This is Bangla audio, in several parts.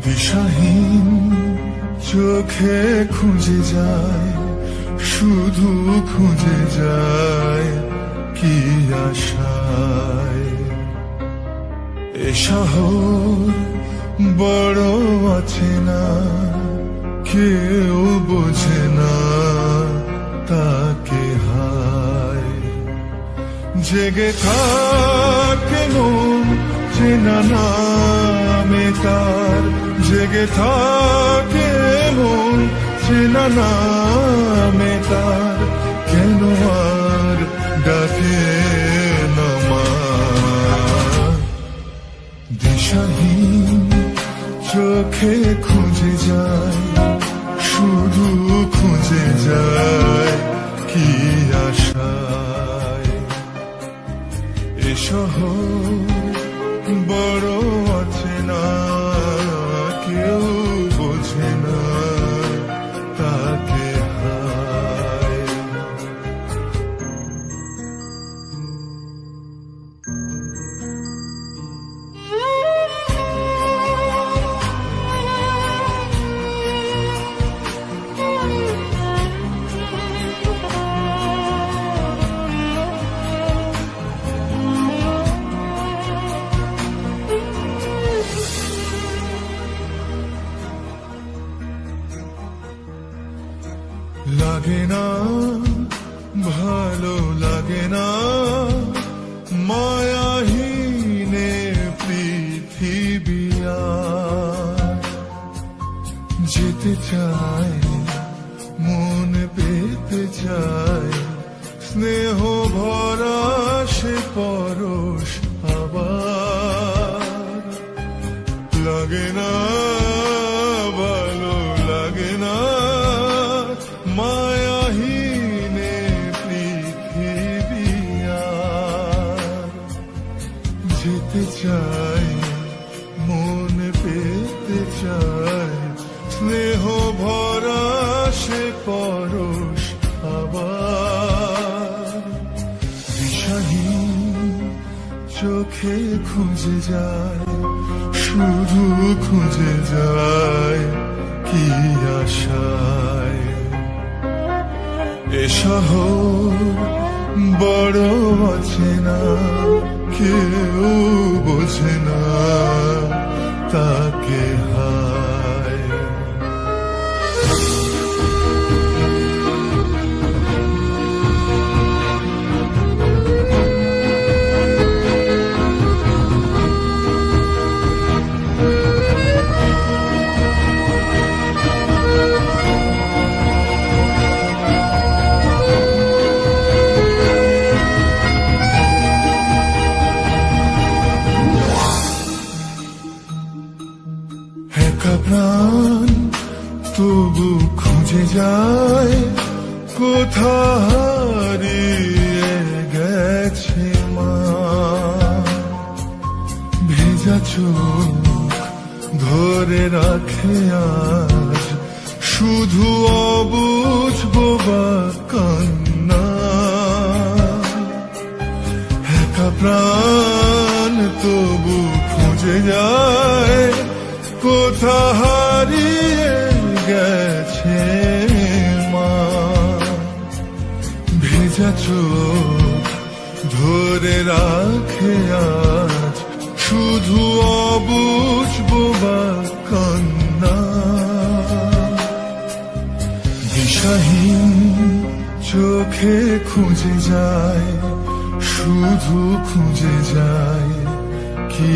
দিশাহীন চোখে খুঁজে যায়, শুধু খুঁজে যায় কি আশায়। এ শহর বড় আছে না, কেউ বোঝে না তাকে হায়। জেগে থাকে মন চেনা নামে তার, জেগে থাকে মন চেনা নামে তার, কেন আর ডাকে না মা। দিশাহীন চোখে খুঁজে যায়, শুধু খুঁজে যায় কি আশায়। এ শহর বড় আছে না, কেউ বোঝে না তাকে হায়। লাগে না ভালো লাগে না মায়াহীনে পৃথিবী আর। যেতে চায় মন পেতে চায়, স্নেহ ভরা সে পরশ আবার। লাগে না ভালো লাগে না মায়াহীনে পৃথিবী আর। যেতে চায় মন পেতে চায়, স্নেহ ভরা সে পরশ আবার। দিশাহীন চোখে খুঁজে যায়, শুধু খুঁজে যায় কি আশায়। এ শহর বড় আছে না, কেউ বোঝে না তাকে হায়। একা প্রাণ তবু খুঁজে যায়, কোথা হারিয়ে গেছে মা। ভেজা চোখ ধরে রাখে আজ, শুধু অবুঝ বোবা কান্না। একা প্রাণ তবু খুঁজে যায়, কোথা হারিয়ে গেছে মা। ভেজা চোখ ধরে রাখে আজ, শুধু অবুঝ বোবা কান্না। দিশাহীন চোখে খুঁজে যায়, শুধু খুঁজে যায় কি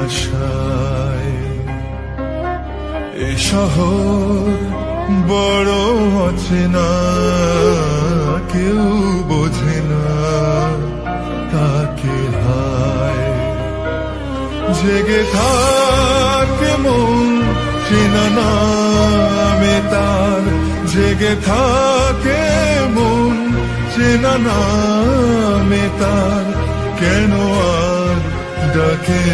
আশায়। এ শহর বড় আছে না, কেউ বোঝে না তাকে হায়। জেগে থাকে মন চেনা নামে তার, জেগে থাকে মন চেনা নামে তার, কেন আর ডাকে